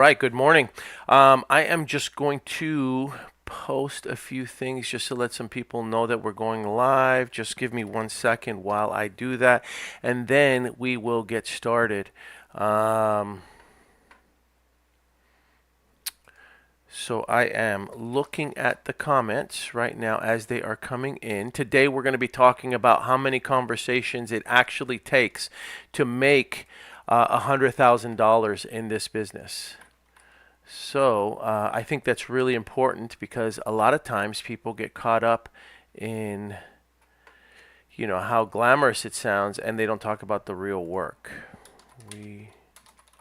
Right, good morning. I am just going to post a few things just to let some people know that we're going live. Just give me 1 second while I do that, and then we will get started. Um, so I am looking at the comments right now as they are coming in. Today we're going to be talking about how many conversations it actually takes to make $100,000 in this business. So I think that's really important because a lot of times people get caught up in, how glamorous it sounds, and they don't talk about the real work. We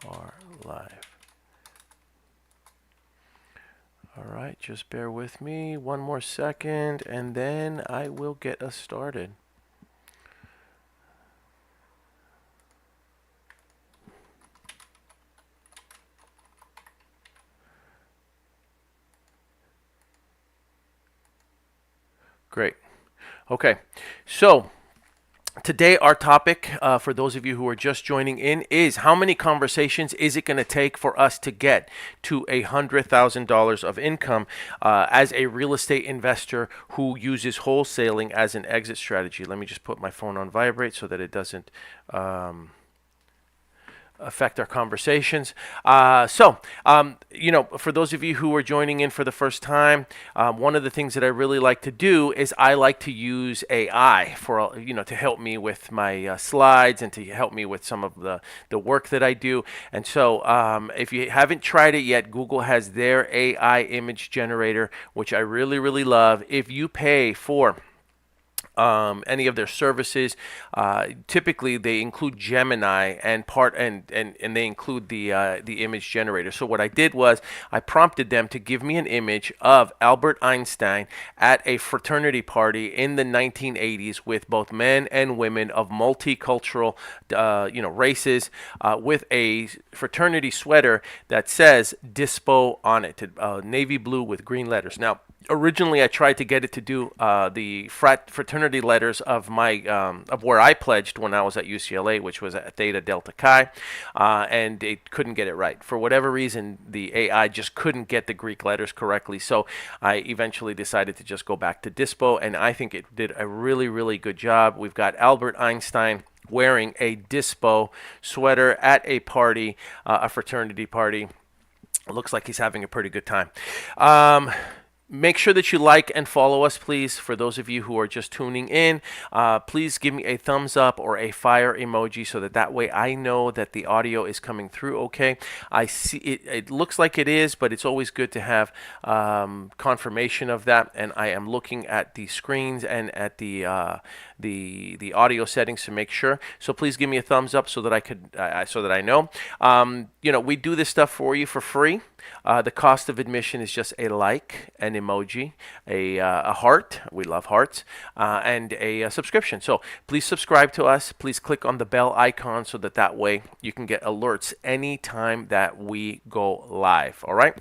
are live. All right, just bear with me 1 more second, and then I will get us started. Great. Okay, so today, our topic, for those of you who are just joining in, is how many conversations is it going to take for us to get to $100,000 of income as a real estate investor who uses wholesaling as an exit strategy? Let me just put my phone on vibrate so that it doesn't affect our conversations. For those of you who are joining in for the first time, one of the things that I really like to do is I like to use AI for, to help me with my slides and to help me with some of the work that I do. And so if you haven't tried it yet, Google has their AI image generator, which I really, really love. If you pay for any of their services. Typically, they include Gemini and they include the image generator. So what I did was I prompted them to give me an image of Albert Einstein at a fraternity party in the 1980s with both men and women of multicultural, races, with a fraternity sweater that says "Dispo" on it, navy blue with green letters. Now, originally I tried to get it to do the fraternity letters of my of where I pledged when I was at UCLA, which was at Theta Delta Chi, and it couldn't get it right. For whatever reason, the AI just couldn't get the Greek letters correctly. So I eventually decided to just go back to Dispo, and I think it did a really, really good job. We've got Albert Einstein wearing a Dispo sweater at a party, a fraternity party. It looks like he's having a pretty good time. Make sure that you like and follow us, please. For those of you who are just tuning in, please give me a thumbs up or a fire emoji so that way I know that the audio is coming through okay. I see it, it looks like it is, but it's always good to have confirmation of that. And I am looking at the screens and at the audio settings to make sure. So please give me a thumbs up so that I know. We do this stuff for you for free. The cost of admission is just a like, an emoji, a heart. We love hearts, and a subscription. So please subscribe to us. Please click on the bell icon so that way you can get alerts anytime that we go live. All right.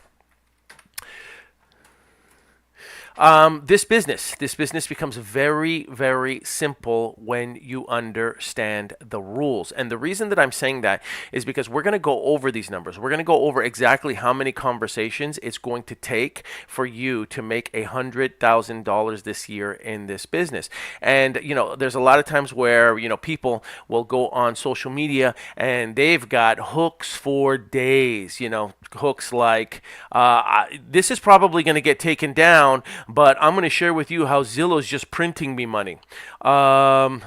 This business becomes very, very simple when you understand the rules. And the reason that I'm saying that is because we're going to go over these numbers. We're going to go over exactly how many conversations it's going to take for you to make $100,000 this year in this business. And, there's a lot of times where, people will go on social media and they've got hooks for days, hooks like, this is probably going to get taken down, but I'm going to share with you how Zillow is just printing me money. Zillow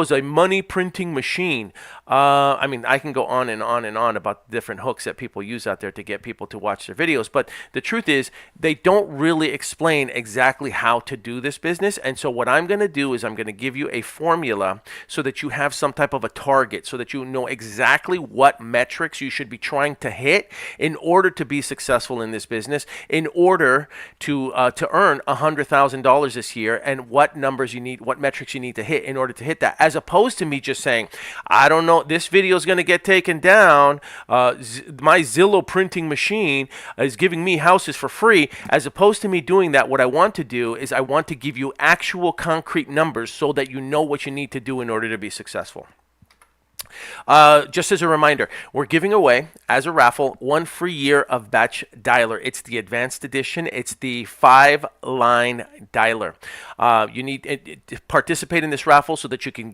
is a money printing machine. I can go on and on and on about the different hooks that people use out there to get people to watch their videos. But the truth is, they don't really explain exactly how to do this business. And so what I'm going to do is I'm going to give you a formula so that you have some type of a target, so that you know exactly what metrics you should be trying to hit in order to be successful in this business, in order to earn $100,000 this year, and what numbers you need, what metrics you need to hit in order to hit that, as opposed to me just saying, I don't know, this video is going to get taken down. My Zillow printing machine is giving me houses for free. As opposed to me doing that, what I want to do is I want to give you actual concrete numbers so that you know what you need to do in order to be successful. Just as a reminder, we're giving away, as a raffle, 1 free year of Batch Dialer. It's the advanced edition. It's the 5-line dialer. You need to participate in this raffle so that you can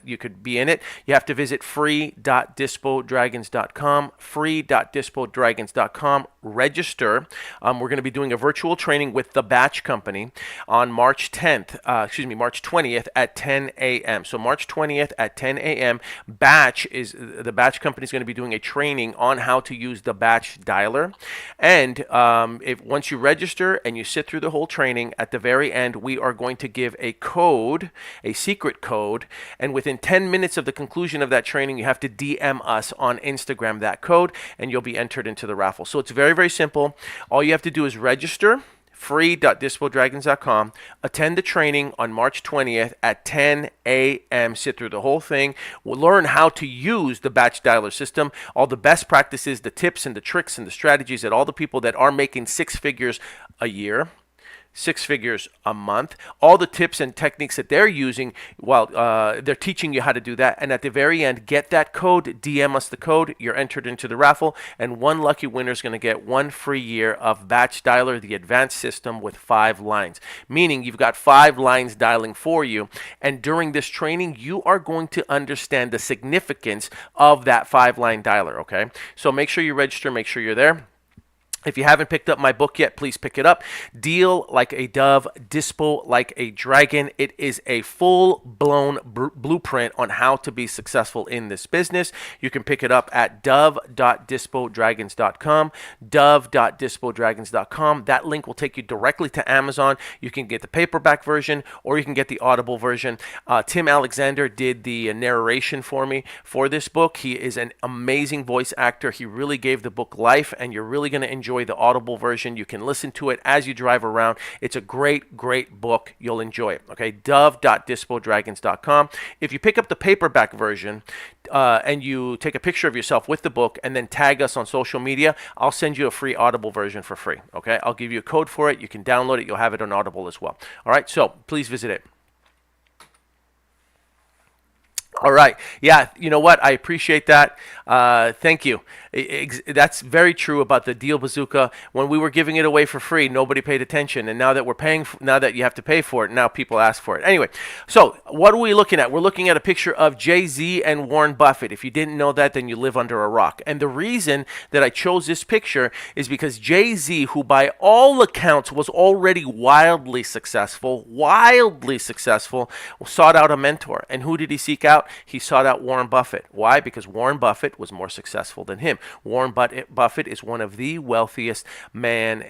you could be in it. You have to visit free.dispodragons.com, free.dispodragons.com, register. We're going to be doing a virtual training with the Batch Company on March 20th at 10 a.m. So March 20th at 10 a.m. The Batch Company is going to be doing a training on how to use the Batch Dialer. And once you register and you sit through the whole training, at the very end, we are going to give a code, a secret code. And within 10 minutes of the conclusion of that training, you have to DM us on Instagram that code, and you'll be entered into the raffle. So it's very, very simple. All you have to do is register, free.dispodragons.com, attend the training on March 20th at 10 a.m. Sit through the whole thing. We'll learn how to use the Batch Dialer system, all the best practices, the tips and the tricks and the strategies that all the people that are making 6 figures a year, 6 figures a month, all the tips and techniques that they're using while they're teaching you how to do that. And at the very end, get that code, DM us the code, you're entered into the raffle, and one lucky winner is going to get 1 free year of Batch Dialer, the advanced system with 5 lines, meaning you've got 5 lines dialing for you. And during this training, you are going to understand the significance of that 5-line dialer, okay? So make sure you register, make sure you're there. If you haven't picked up my book yet, please pick it up. Deal Like a Dove, Dispo Like a Dragon. It is a full-blown blueprint on how to be successful in this business. You can pick it up at dove.dispodragons.com, dove.dispodragons.com. That link will take you directly to Amazon. You can get the paperback version or you can get the Audible version. Tim Alexander did the narration for me for this book. He is an amazing voice actor. He really gave the book life, and you're really going to enjoy the Audible version. You can listen to it as you drive around. It's a great, great book. You'll enjoy it. Okay, dove.dispodragons.com. If you pick up the paperback version and you take a picture of yourself with the book and then tag us on social media, I'll send you a free Audible version for free. Okay, I'll give you a code for it. You can download it. You'll have it on Audible as well. All right, so please visit it. All right. Yeah, you know what? I appreciate that. Thank you. That's very true about the Deal Bazooka. When we were giving it away for free, nobody paid attention. And now that we're paying, now that you have to pay for it, now people ask for it. Anyway, so what are we looking at? We're looking at a picture of Jay-Z and Warren Buffett. If you didn't know that, then you live under a rock. And the reason that I chose this picture is because Jay-Z, who by all accounts was already wildly successful, sought out a mentor. And who did he seek out? He sought out Warren Buffett. Why? Because Warren Buffett was more successful than him. Warren Buffett is one of the wealthiest men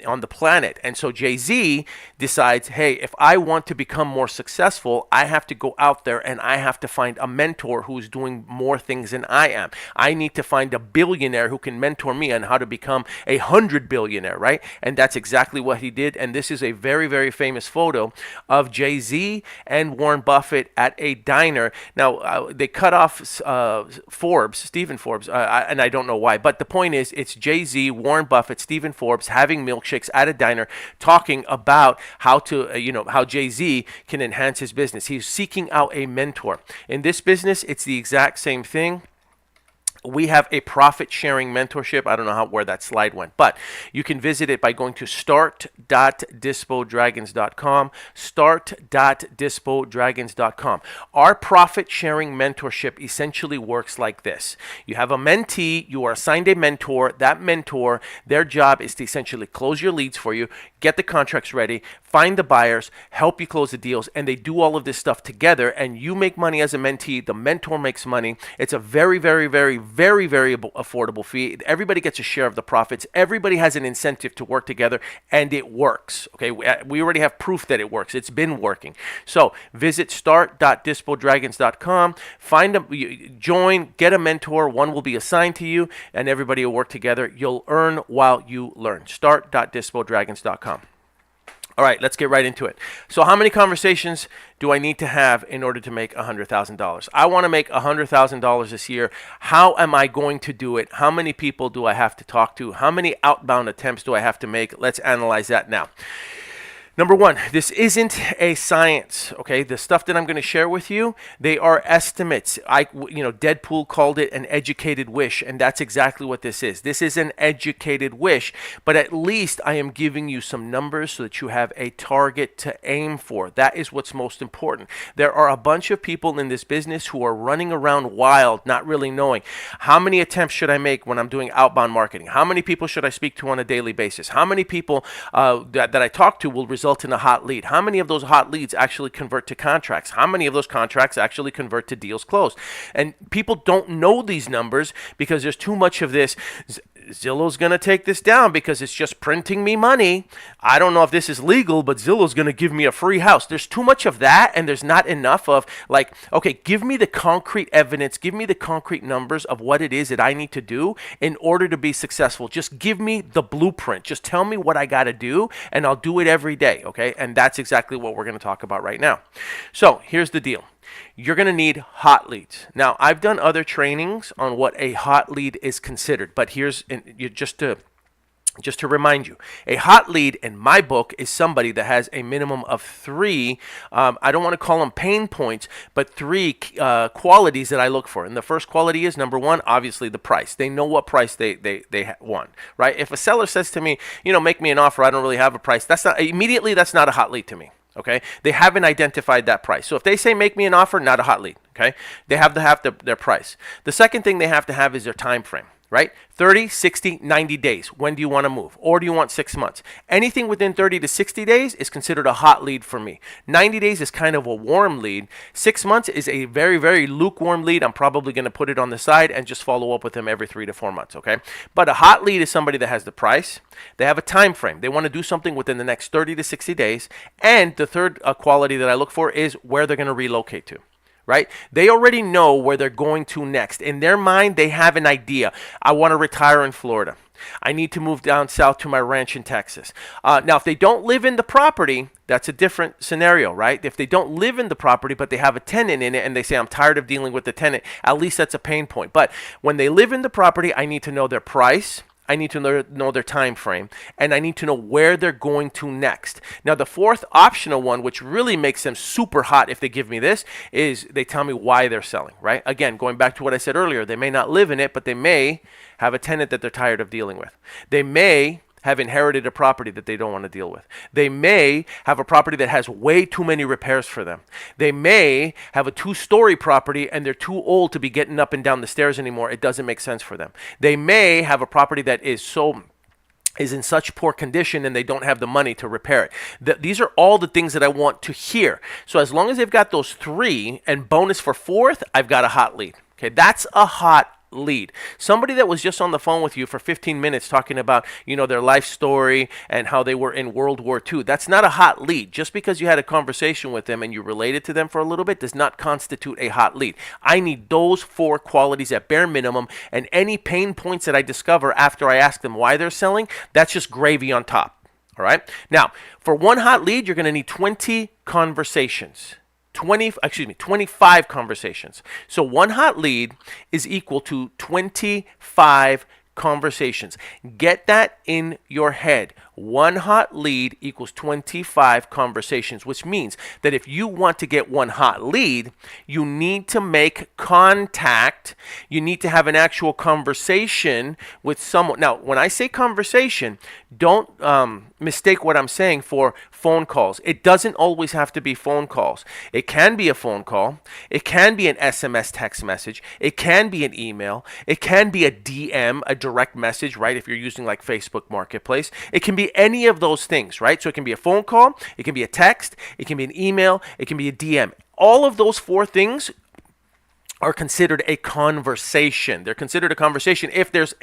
on the planet. And so Jay-Z decides, hey, if I want to become more successful, I have to go out there and I have to find a mentor who's doing more things than I am. I need to find a billionaire who can mentor me on how to become 100 billionaire, right? And that's exactly what he did. And this is a very, very famous photo of Jay-Z and Warren Buffett at a diner. Now, they cut off Stephen Forbes, and I don't know why, but the point is it's Jay-Z, Warren Buffett, Stephen Forbes having milkshakes at a diner talking about how how Jay-Z can enhance his business. He's seeking out a mentor. In this business, it's the exact same thing. We have a profit-sharing mentorship. I don't know where that slide went, but you can visit it by going to start.dispodragons.com, start.dispodragons.com. Our profit-sharing mentorship essentially works like this. You have a mentee, you are assigned a mentor. That mentor, their job is to essentially close your leads for you, get the contracts ready, find the buyers, help you close the deals, and they do all of this stuff together, and you make money as a mentee, the mentor makes money. It's a very, very, very, very, very affordable fee. Everybody gets a share of the profits. Everybody has an incentive to work together, and it works. Okay, we already have proof that it works. It's been working. So visit start.dispodragons.com, join, get a mentor. One will be assigned to you, and everybody will work together. You'll earn while you learn. Start.dispodragons.com. All right, let's get right into it. So how many conversations do I need to have in order to make $100,000? I want to make $100,000 this year. How am I going to do it? How many people do I have to talk to? How many outbound attempts do I have to make? Let's analyze that now. Number one, this isn't a science, okay? The stuff that I'm going to share with you, they are estimates. Deadpool called it an educated wish, and that's exactly what this is. This is an educated wish, but at least I am giving you some numbers so that you have a target to aim for. That is what's most important. There are a bunch of people in this business who are running around wild, not really knowing how many attempts should I make when I'm doing outbound marketing? How many people should I speak to on a daily basis? How many people that I talk to will result in a hot lead? How many of those hot leads actually convert to contracts? How many of those contracts actually convert to deals closed? And people don't know these numbers because there's too much of this. Zillow's going to take this down because it's just printing me money. I don't know if this is legal, but Zillow's going to give me a free house. There's too much of that, and there's not enough of like, okay, give me the concrete evidence, give me the concrete numbers of what it is that I need to do in order to be successful. Just give me the blueprint. Just tell me what I got to do, and I'll do it every day, okay? And that's exactly what we're going to talk about right now. So here's the deal. You're going to need hot leads. Now, I've done other trainings on what a hot lead is considered, but here's just to remind you, a hot lead in my book is somebody that has a minimum of three, I don't want to call them pain points, but three qualities that I look for. And the first quality is, number one, obviously the price. They know what price they want, right? If a seller says to me, make me an offer, I don't really have a price, that's not a hot lead to me. Okay, they haven't identified that price. So if they say make me an offer, not a hot lead. Okay, they have to have their price. The second thing they have to have is their time frame, right? 30, 60, 90 days. When do you want to move? Or do you want 6 months? Anything within 30 to 60 days is considered a hot lead for me. 90 days is kind of a warm lead. 6 months is a very, very lukewarm lead. I'm probably going to put it on the side and just follow up with them every 3 to 4 months, okay? But a hot lead is somebody that has the price. They have a time frame. They want to do something within the next 30 to 60 days. And the third quality that I look for is where they're going to relocate to. Right? They already know where they're going to next. In their mind, they have an idea. I want to retire in Florida. I need to move down south to my ranch in Texas. Now, if they don't live in the property, that's a different scenario, right? If they don't live in the property, but they have a tenant in it and they say, I'm tired of dealing with the tenant, at least that's a pain point. But when they live in the property, I need to know their price. I need to know their time frame, and I need to know where they're going to next. Now, the fourth optional one, which really makes them super hot if they give me this, is they tell me why they're selling, right? Again, going back to what I said earlier, they may not live in it, but they may have a tenant that they're tired of dealing with. They may have inherited a property that they don't want to deal with. They may have a property that has way too many repairs for them. They may have a 2-story property and they're too old to be getting up and down the stairs anymore. It doesn't make sense for them. They may have a property that is in such poor condition and they don't have the money to repair it. These are all the things that I want to hear. So as long as they've got those three, and bonus for fourth, I've got a hot lead. Okay, that's a hot lead. Somebody that was just on the phone with you for 15 minutes talking about, their life story and how they were in World War II. That's not a hot lead. Just because you had a conversation with them and you related to them for a little bit does not constitute a hot lead. I need those 4 qualities at bare minimum, and any pain points that I discover after I ask them why they're selling, that's just gravy on top. All right? Now, for one hot lead, you're going to need 20 conversations. 25 conversations. So one hot lead is equal to 25 conversations. Get that in your head. One hot lead equals 25 conversations, which means that if you want to get one hot lead, you need to make contact. You need to have an actual conversation with someone. Now, when I say conversation, don't mistake what I'm saying for phone calls. It doesn't always have to be phone calls. It can be a phone call. It can be an SMS text message. It can be an email. It can be a DM, a direct message, right? If you're using like Facebook Marketplace, it can be any of those things, right? So it can be a phone call, it can be a text, it can be an email, it can be a DM. All of those 4 things are considered a conversation. They're considered a conversation if there's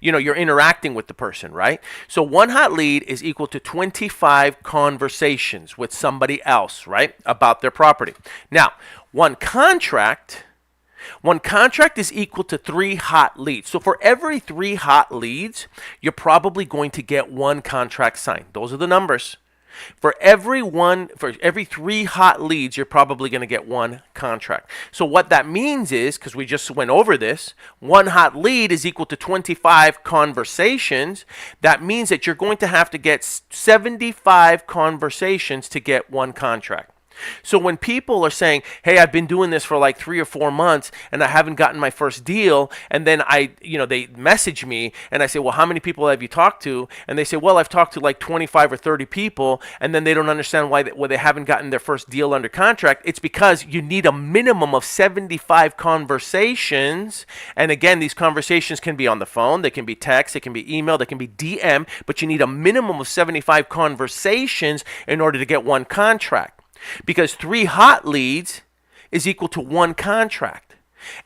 you're interacting with the person, right? So one hot lead is equal to 25 conversations with somebody else, right, about their property. Now, one contract is equal to 3 hot leads. So for every 3 hot leads, you're probably going to get 1 contract signed. Those are the numbers. For every 3 hot leads, you're probably going to get 1 contract. So what that means is, because we just went over this, 1 hot lead is equal to 25 conversations. That means that you're going to have to get 75 conversations to get 1 contract. So when people are saying, hey, I've been doing this for like 3 or 4 months and I haven't gotten my first deal, and then they message me and I say, well, how many people have you talked to? And they say, well, I've talked to like 25 or 30 people, and then they don't understand why they haven't gotten their first deal under contract. It's because you need a minimum of 75 conversations. And again, these conversations can be on the phone, they can be text, they can be email, they can be DM, but you need a minimum of 75 conversations in order to get 1 contract. Because 3 hot leads is equal to 1 contract,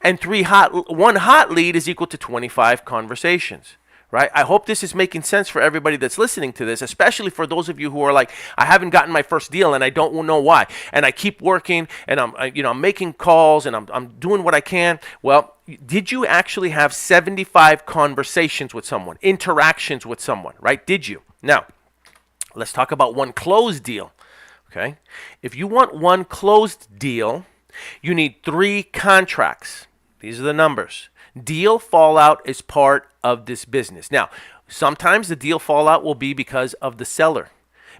and 1 hot lead is equal to 25 conversations, right? I hope this is making sense for everybody that's listening to this, especially for those of you who are like, I haven't gotten my first deal and I don't know why, and I keep working and I'm making calls and I'm doing what I can. Well, did you actually have 75 conversations with someone, interactions with someone, right? Did you? Now, let's talk about 1 closed deal. Okay, if you want 1 closed deal, you need 3 contracts. These are the numbers. Deal fallout is part of this business. Now, sometimes the deal fallout will be because of the seller,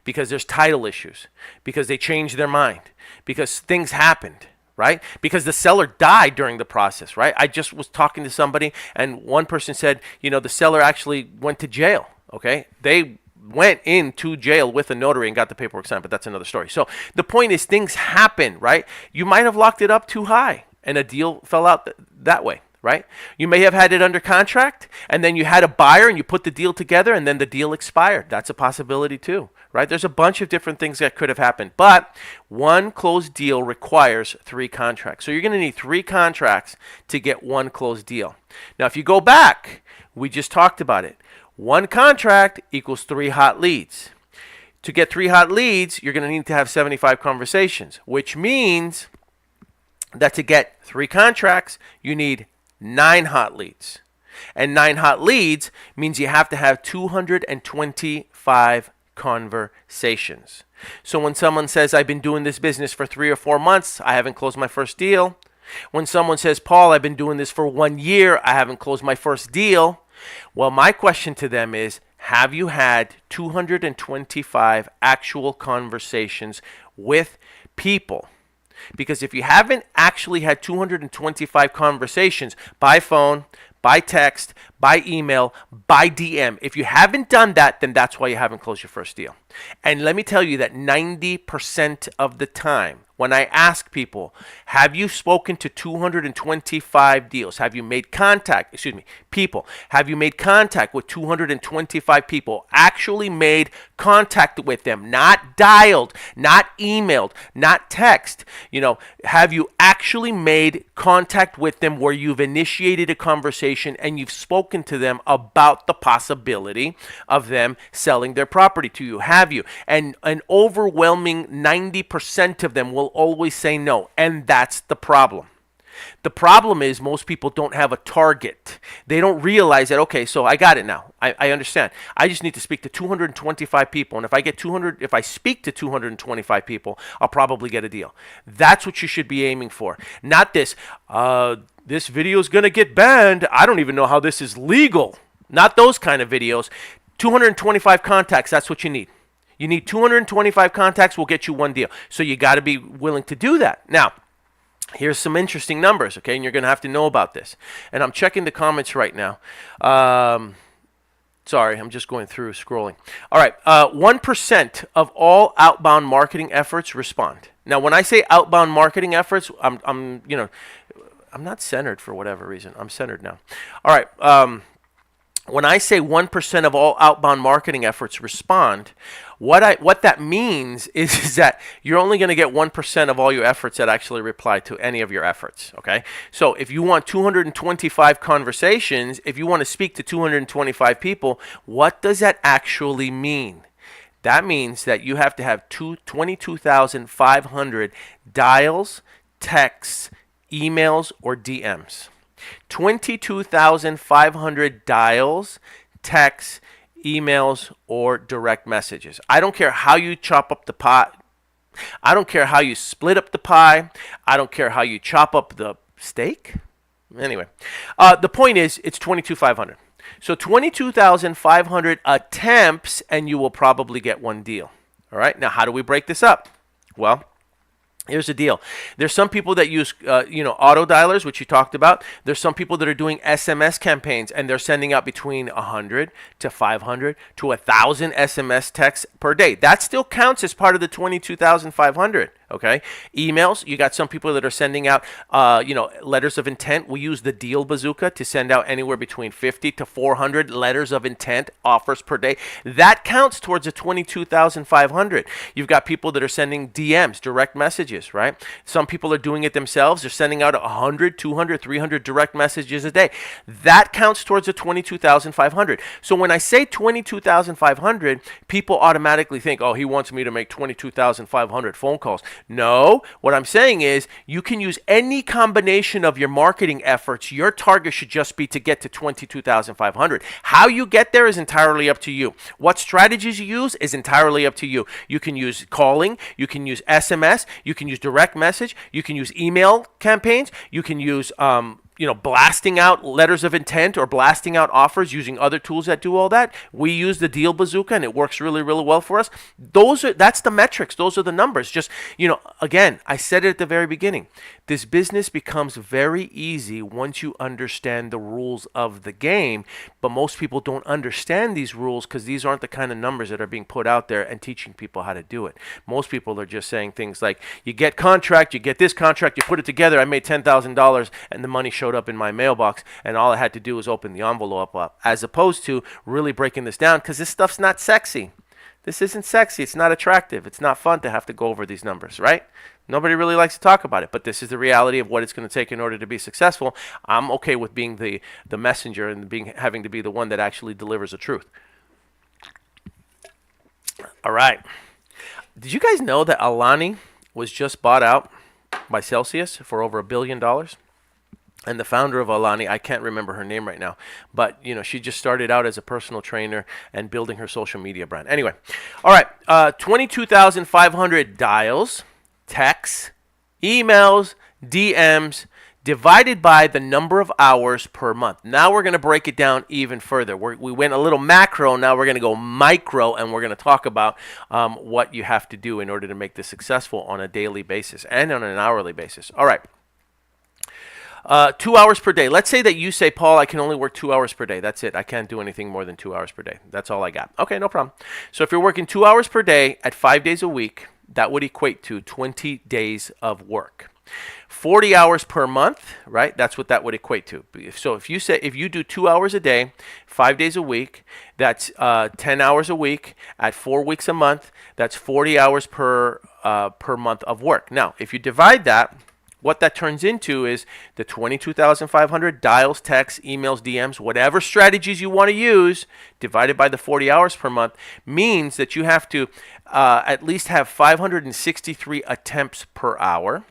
because there's title issues, because they changed their mind, because things happened, right? Because the seller died during the process, right? I just was talking to somebody and one person said, the seller actually went to jail, okay? They went into jail with a notary and got the paperwork signed, but that's another story. So the point is, things happen, right? You might have locked it up too high and a deal fell out that way, right? You may have had it under contract and then you had a buyer and you put the deal together and then the deal expired. That's a possibility too, right? There's a bunch of different things that could have happened, but 1 closed deal requires 3 contracts. So you're going to need 3 contracts to get 1 closed deal. Now, if you go back, we just talked about it. 1 contract equals 3 hot leads. To get 3 hot leads, you're going to need to have 75 conversations, which means that to get 3 contracts, you need 9 hot leads. And 9 hot leads means you have to have 225 conversations. So when someone says, I've been doing this business for 3 or 4 months, I haven't closed my first deal. When someone says, Paul, I've been doing this for 1 year, I haven't closed my first deal. Well, my question to them is, have you had 225 actual conversations with people? Because if you haven't actually had 225 conversations by phone, by text, by email, by DM, if you haven't done that, then that's why you haven't closed your first deal. And let me tell you that 90% of the time, when I ask people, have you spoken to 225 deals? Have you made contact, people, have you made contact with 225 people, actually made contact with them, not dialed, not emailed, not text, have you actually made contact with them where you've initiated a conversation and you've spoken to them about the possibility of them selling their property to you? Have you? And an overwhelming 90% of them will always say no, and that's the problem. The problem is most people don't have a target. They don't realize that, okay, so I got it now. I understand. I just need to speak to 225 people, and if I speak to 225 people, I'll probably get a deal. That's what you should be aiming for. Not this, this video is going to get banned. I don't even know how this is legal. Not those kind of videos. 225 contacts, that's what you need. You need 225 contacts, will get you 1 deal. So you got to be willing to do that. Now, here's some interesting numbers, okay? And you're going to have to know about this. And I'm checking the comments right now. Sorry, I'm just going through scrolling. All right, 1% of all outbound marketing efforts respond. Now, when I say outbound marketing efforts, I'm not centered for whatever reason. I'm centered now. All right. When I say 1% of all outbound marketing efforts respond, what that means is that you're only going to get 1% of all your efforts that actually reply to any of your efforts, okay? So if you want 225 conversations, if you want to speak to 225 people, what does that actually mean? That means that you have to have 22,500 dials, texts, emails, or DMs. 22,500 dials, texts, emails, or direct messages. I don't care how you chop up the pot. I don't care how you split up the pie. I don't care how you chop up the steak. Anyway, the point is it's 22,500. So 22,500 attempts, and you will probably get one deal. All right. Now, how do we break this up? Well, here's the deal. There's some people that use, auto dialers, which you talked about. There's some people that are doing SMS campaigns, and they're sending out between 100 to 500 to 1,000 SMS texts per day. That still counts as part of the 22,500. Okay. Emails. You got some people that are sending out, letters of intent. We use the Deal Bazooka to send out anywhere between 50 to 400 letters of intent offers per day. That counts towards the 22,500. You've got people that are sending DMs, direct messages, right? Some people are doing it themselves. They're sending out 100, 200, 300 direct messages a day. That counts towards the 22,500. So when I say 22,500, people automatically think, oh, he wants me to make 22,500 phone calls. No, what I'm saying is you can use any combination of your marketing efforts. Your target should just be to get to 22,500. How you get there is entirely up to you. What strategies you use is entirely up to you. You can use calling, you can use SMS, you can use direct message, you can use email campaigns, you can use blasting out letters of intent or blasting out offers using other tools that do all that. We use the Deal Bazooka, and it works really, really well for us. That's the metrics. Those are the numbers. Just, again, I said it at the very beginning. This business becomes very easy once you understand the rules of the game, but most people don't understand these rules because these aren't the kind of numbers that are being put out there and teaching people how to do it. Most people are just saying things like, you get contract, you get this contract, you put it together, I made $10,000, and the money showed up in my mailbox, and all I had to do was open the envelope up, as opposed to really breaking this down, because this stuff's not sexy. This isn't sexy. It's not attractive. It's not fun to have to go over these numbers, right? Nobody really likes to talk about it, but this is the reality of what it's going to take in order to be successful. I'm okay with being the messenger and having to be the one that actually delivers the truth. All right. Did you guys know that Alani was just bought out by Celsius for over $1 billion? And the founder of Alani, I can't remember her name right now, but she just started out as a personal trainer and building her social media brand. Anyway, all right, 22,500 dials, texts, emails, DMs, divided by the number of hours per month. Now we're going to break it down even further. We went a little macro, now we're going to go micro, and we're going to talk about what you have to do in order to make this successful on a daily basis and on an hourly basis. All right. 2 hours per day. Let's say that you say, Paul, I can only work 2 hours per day. That's it. I can't do anything more than 2 hours per day. That's all I got. Okay, no problem. So if you're working 2 hours per day at 5 days a week, that would equate to 20 days of work. 40 hours per month, right? That's what that would equate to. So if you do 2 hours a day, 5 days a week, that's 10 hours a week at 4 weeks a month. That's 40 hours per month of work. Now, if you divide that, what that turns into is the 22,500 dials, texts, emails, DMs, whatever strategies you want to use, divided by the 40 hours per month, means that you have to at least have 563 attempts per hour,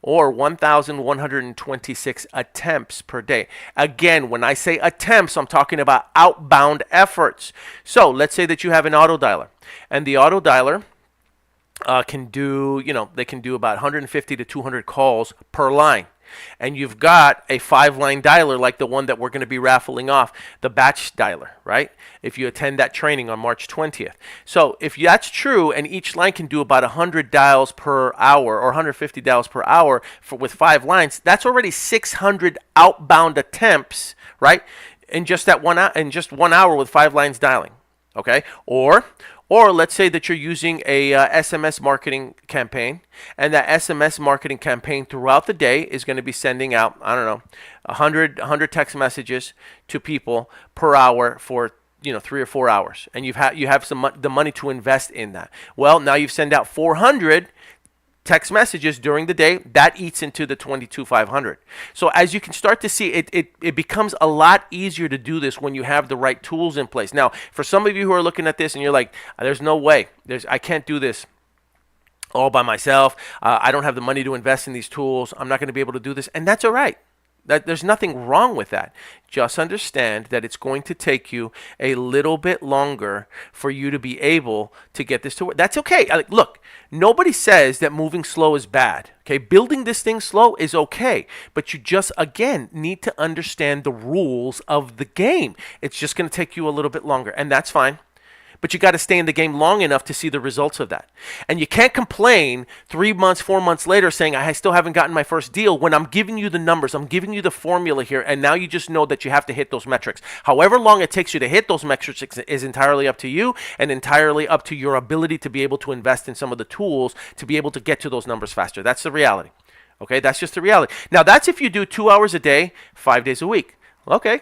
or 1,126 attempts per day. Again, when I say attempts, I'm talking about outbound efforts. So let's say that you have an auto dialer, and the auto dialer can do about 150 to 200 calls per line. And you've got a 5-line dialer like the one that we're going to be raffling off, the batch dialer, right? If you attend that training on March 20th. So if that's true, and each line can do about 100 dials per hour or 150 dials per hour with 5 lines, that's already 600 outbound attempts, right? In just 1 hour with 5 lines dialing, okay? Or let's say that you're using a SMS marketing campaign, and that SMS marketing campaign throughout the day is going to be sending out, 100 text messages to people per hour for 3 or 4 hours, and you have the money to invest in that. Well, now you've sent out 400 text messages during the day. That eats into the 22,500. So as you can start to see, it becomes a lot easier to do this when you have the right tools in place. Now, for some of you who are looking at this and you're like, there's no way, I can't do this all by myself. I don't have the money to invest in these tools. I'm not going to be able to do this. And that's all right. There's nothing wrong with that. Just understand that it's going to take you a little bit longer for you to be able to get this to work. That's okay. Look, nobody says that moving slow is bad. Okay, building this thing slow is okay, but you just again need to understand the rules of the game. It's just going to take you a little bit longer, and that's fine. But you got to stay in the game long enough to see the results of that. And you can't complain 3 months, 4 months later saying, I still haven't gotten my first deal, when I'm giving you the numbers, I'm giving you the formula here, and now you just know that you have to hit those metrics. However long it takes you to hit those metrics is entirely up to you and entirely up to your ability to be able to invest in some of the tools to be able to get to those numbers faster. That's the reality. Okay, that's just the reality. Now, that's if you do 2 hours a day, 5 days a week. Okay,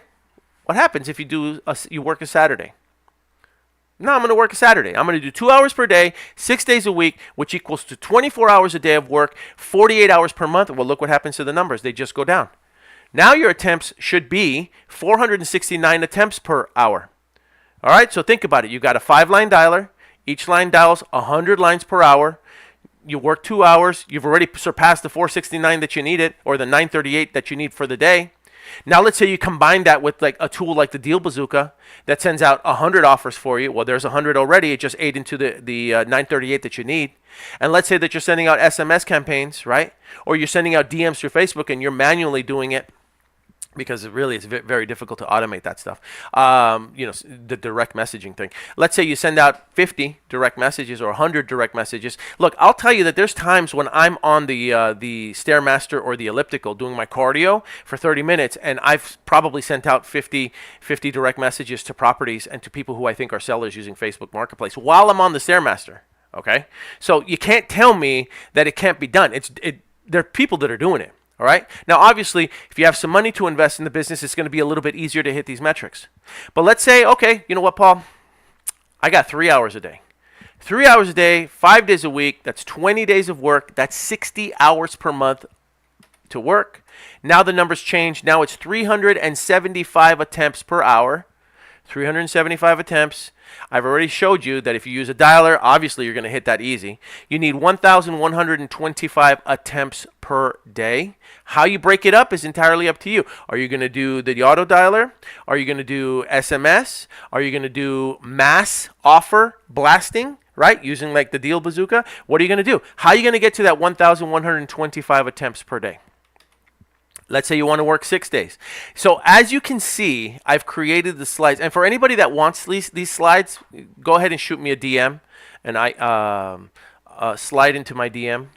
what happens if you work a Saturday? No, I'm going to work a Saturday. I'm going to do 2 hours per day, 6 days a week, which equals to 24 hours a day of work, 48 hours per month. Well, look what happens to the numbers. They just go down. Now your attempts should be 469 attempts per hour. All right, so think about it. You've got a 5-line dialer. Each line dials 100 lines per hour. You work 2 hours. You've already surpassed the 469 that you needed, or the 938 that you need for the day. Now let's say you combine that with like a tool like the Deal Bazooka that sends out 100 offers for you. Well, there's 100 already. It just ate into the 938 that you need. And let's say that you're sending out SMS campaigns, right? Or you're sending out DMs through Facebook and you're manually doing it, because it really is very difficult to automate that stuff. The direct messaging thing. Let's say you send out 50 direct messages or 100 direct messages. Look, I'll tell you that there's times when I'm on the Stairmaster or the elliptical doing my cardio for 30 minutes, and I've probably sent out 50 direct messages to properties and to people who I think are sellers using Facebook Marketplace while I'm on the Stairmaster. Okay, so you can't tell me that it can't be done. There are people that are doing it. All right. Now, obviously, if you have some money to invest in the business, it's going to be a little bit easier to hit these metrics. But let's say, okay, you know what, Paul? I got 3 hours a day. 3 hours a day, 5 days a week. That's 20 days of work. That's 60 hours per month to work. Now the numbers change. Now it's 375 attempts per hour. 375 attempts. I've already showed you that if you use a dialer, obviously you're going to hit that easy. You need 1,125 attempts per day. How you break it up is entirely up to you. Are you going to do the auto dialer? Are you going to do SMS? Are you going to do mass offer blasting, right? Using like the Deal Bazooka? What are you going to do? How are you going to get to that 1,125 attempts per day? Let's say you want to work 6 days. So as you can see, I've created the slides. And for anybody that wants these slides, go ahead and shoot me a DM. And I slide into my DM.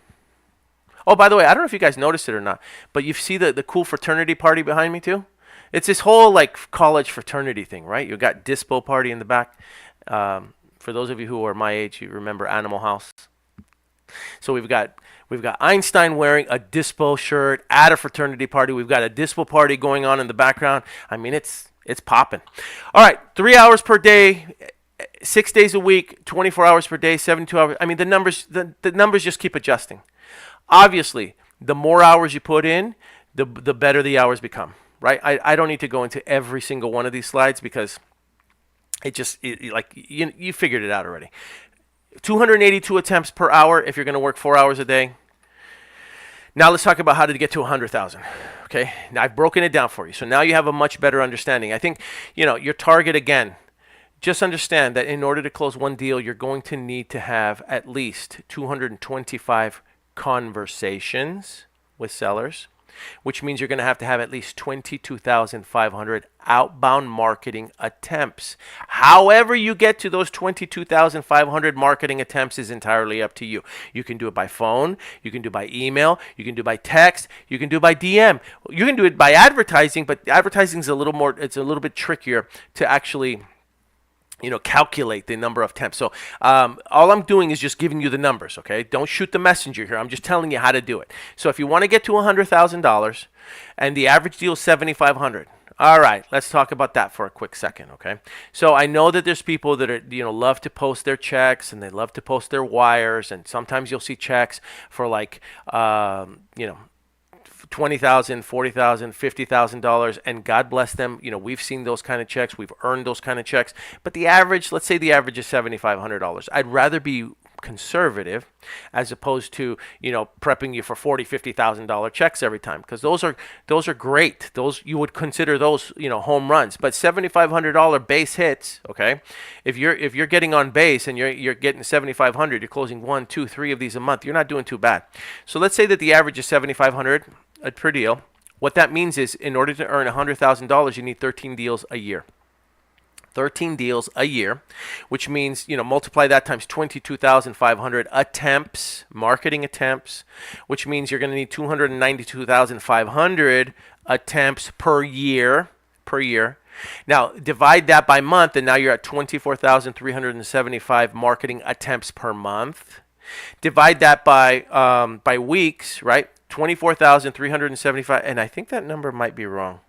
Oh, by the way, I don't know if you guys noticed it or not, but you see the cool fraternity party behind me too? It's this whole like college fraternity thing, right? You got Dispo party in the back. For those of you who are my age, you remember Animal House. So we've got Einstein wearing a Dispo shirt at a fraternity party. We've got a Dispo party going on in the background. I mean, it's popping. All right, 3 hours per day, 6 days a week, 24 hours per day, 72 hours. I mean, the numbers just keep adjusting. Obviously, the more hours you put in, the better the hours become, right? I don't need to go into every single one of these slides because you figured it out already. 282 attempts per hour if you're going to work 4 hours a day. Now let's talk about how to get to 100,000. Okay, now I've broken it down for you. So now you have a much better understanding. I think, your target again, just understand that in order to close one deal, you're going to need to have at least 225 conversations with sellers, which means you're going to have at least 22,500 outbound marketing attempts. However you get to those 22,500 marketing attempts is entirely up to you. You can do it by phone, you can do it by email, you can do it by text, you can do it by DM. You can do it by advertising, but advertising is a little bit trickier to actually calculate the number of attempts. So all I'm doing is just giving you the numbers, okay? Don't shoot the messenger here. I'm just telling you how to do it. So if you want to get to $100,000 and the average deal is $7,500, all right, let's talk about that for a quick second, okay? So I know that there's people that are, love to post their checks and they love to post their wires, and sometimes you'll see checks for like, $20,000, $40,000, $50,000, and God bless them. We've seen those kind of checks. We've earned those kind of checks. But the average, let's say the average is $7,500. I'd rather be conservative, as opposed to, prepping you for $40,000-$50,000 checks every time, because those are great. Those, you would consider those, home runs. But $7,500 base hits, okay? If you're getting on base and you're getting 7,500, you're closing 1, 2, 3 of these a month, you're not doing too bad. So let's say that the average is 7,500 per deal. What that means is, in order to earn $100,000, you need 13 deals a year. 13 deals a year, which means, multiply that times 22,500 attempts, marketing attempts, which means you're going to need 292,500 attempts per year. Now, divide that by month, and now you're at 24,375 marketing attempts per month. Divide that by weeks, right? 24,375, and I think that number might be wrong.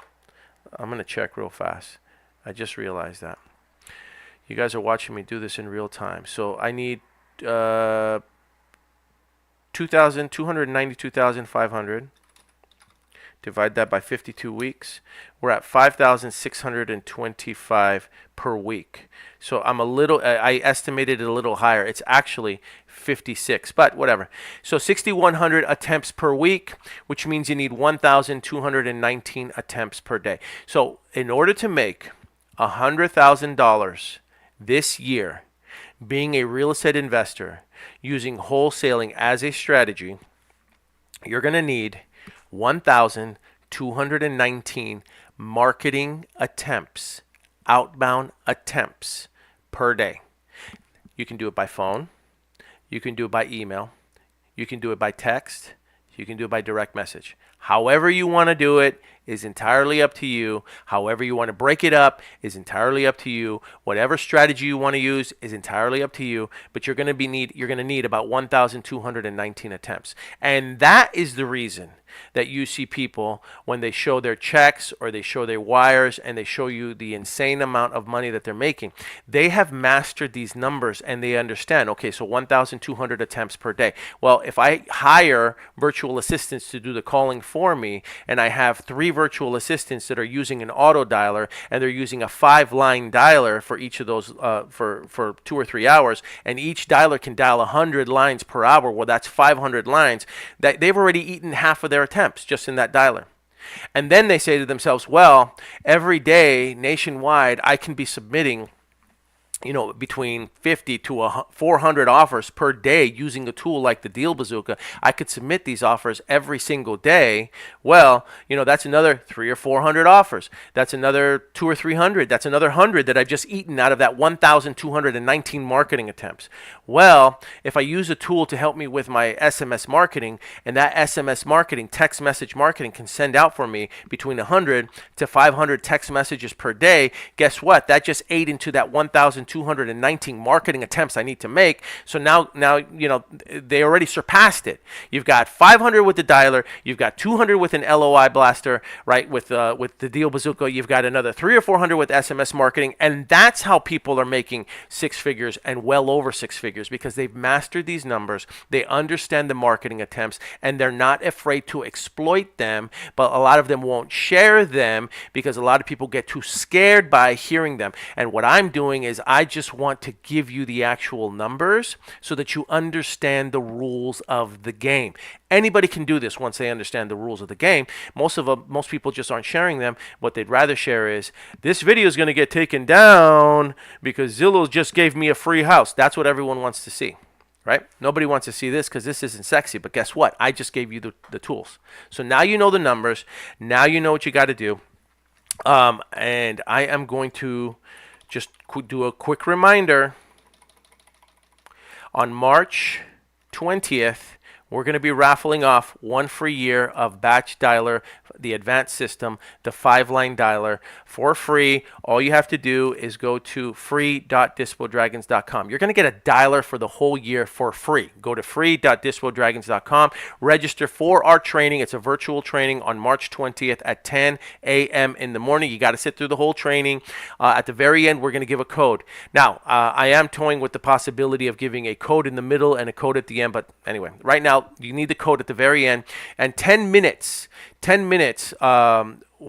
I'm going to check real fast. I just realized that. You guys are watching me do this in real time. So I need 292,500. Divide that by 52 weeks. We're at 5,625 per week. So I estimated it a little higher. It's actually 56, but whatever. So 6,100 attempts per week, which means you need 1,219 attempts per day. So in order to make $100,000 this year, being a real estate investor, using wholesaling as a strategy, you're going to need 1,219 marketing attempts, outbound attempts per day. You can do it by phone. You can do it by email. You can do it by text. You can do it by direct message. However you want to do it is entirely up to you. However you want to break it up is entirely up to you. Whatever strategy you want to use is entirely up to you. But you're going to need about 1,219 attempts, and that is the reason that you see people, when they show their checks or they show their wires and they show you the insane amount of money that they're making, they have mastered these numbers and they understand, okay, so 1,200 attempts per day. Well, if I hire virtual assistants to do the calling for me, and I have 3 virtual assistants that are using an auto dialer, and they're using a 5-line dialer for each of those for 2 or 3 hours, and each dialer can dial 100 lines per hour, well, that's 500 lines. That they've already eaten half of their attempts just in that dialer. And then they say to themselves, well, every day nationwide I can be submitting between 50 to 400 offers per day using a tool like the Deal Bazooka. I could submit these offers every single day. Well, that's another 300 or 400 offers. That's another 200 or 300. That's another 100 that I've just eaten out of that 1,219 marketing attempts. Well, if I use a tool to help me with my SMS marketing, and that SMS marketing, text message marketing, can send out for me between 100 to 500 text messages per day, guess what? That just ate into that 1,219 marketing attempts I need to make. So now they already surpassed it. You've got 500 with the dialer, you've got 200 with an LOI blaster, right? With the Deal Bazooka, you've got another 300 or 400 with SMS marketing, and that's how people are making 6 figures and well over 6 figures, because they've mastered these numbers. They understand the marketing attempts, and they're not afraid to exploit them. But a lot of them won't share them because a lot of people get too scared by hearing them. And what I'm doing is I just want to give you the actual numbers so that you understand the rules of the game. Anybody can do this once they understand the rules of the game. Most people just aren't sharing them. What they'd rather share is, this video is going to get taken down because Zillow just gave me a free house. That's what everyone wants to see, right? Nobody wants to see this because this isn't sexy. But guess what? I just gave you the tools. So now you know the numbers. Now you know what you got to do. And I am going to just do a quick reminder. On March 20th, we're going to be raffling off 1 free year of Batch Dialer, the advanced system, the 5-line dialer, for free. All you have to do is go to free.dispodragons.com. You're going to get a dialer for the whole year for free. Go to free.dispodragons.com. Register for our training. It's a virtual training on March 20th at 10 a.m. in the morning. You got to sit through the whole training. At the very end, we're going to give a code. Now, I am toying with the possibility of giving a code in the middle and a code at the end. But anyway, right now, out. You need the code at the very end. And 10 minutes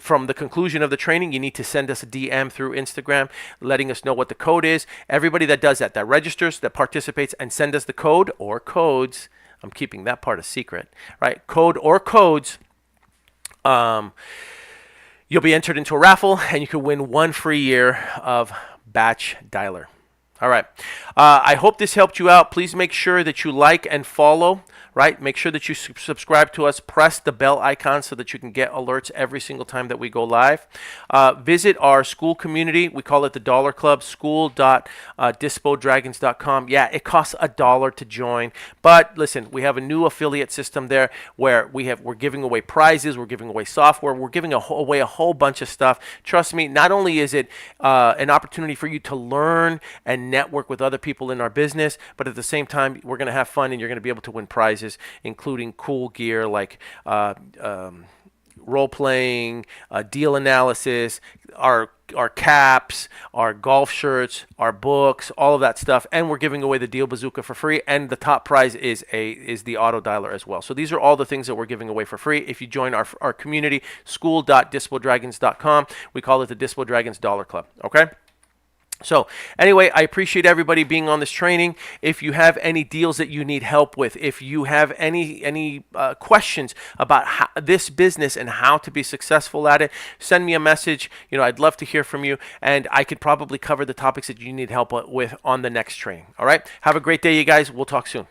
from the conclusion of the training, you need to send us a DM through Instagram letting us know what the code is. Everybody that does that registers, that participates, and send us the code or codes. I'm keeping that part a secret, right? Code or codes. You'll be entered into a raffle, and you can win 1 free year of Batch Dialer. All right. I hope this helped you out. Please make sure that you like and follow, right? Make sure that you subscribe to us. Press the bell icon so that you can get alerts every single time that we go live. Visit our school community. We call it the Dollar Club, school.dispodragons.com. Yeah, it costs $1 to join. But listen, we have a new affiliate system there where we're giving away prizes, we're giving away software, we're giving away a whole bunch of stuff. Trust me, not only is it an opportunity for you to learn and network with other people in our business, but at the same time, we're going to have fun and you're going to be able to win prizes, including cool gear like role playing, deal analysis, our caps, our golf shirts, our books, all of that stuff, and we're giving away the Deal Bazooka for free. And the top prize is the auto dialer as well. So these are all the things that we're giving away for free if you join our community, school.dispodragons.com. We call it the Dispo Dragons Dollar Club. Okay. So anyway, I appreciate everybody being on this training. If you have any deals that you need help with, if you have any questions about this business and how to be successful at it, send me a message. I'd love to hear from you, and I could probably cover the topics that you need help with on the next training. All right. Have a great day, you guys. We'll talk soon.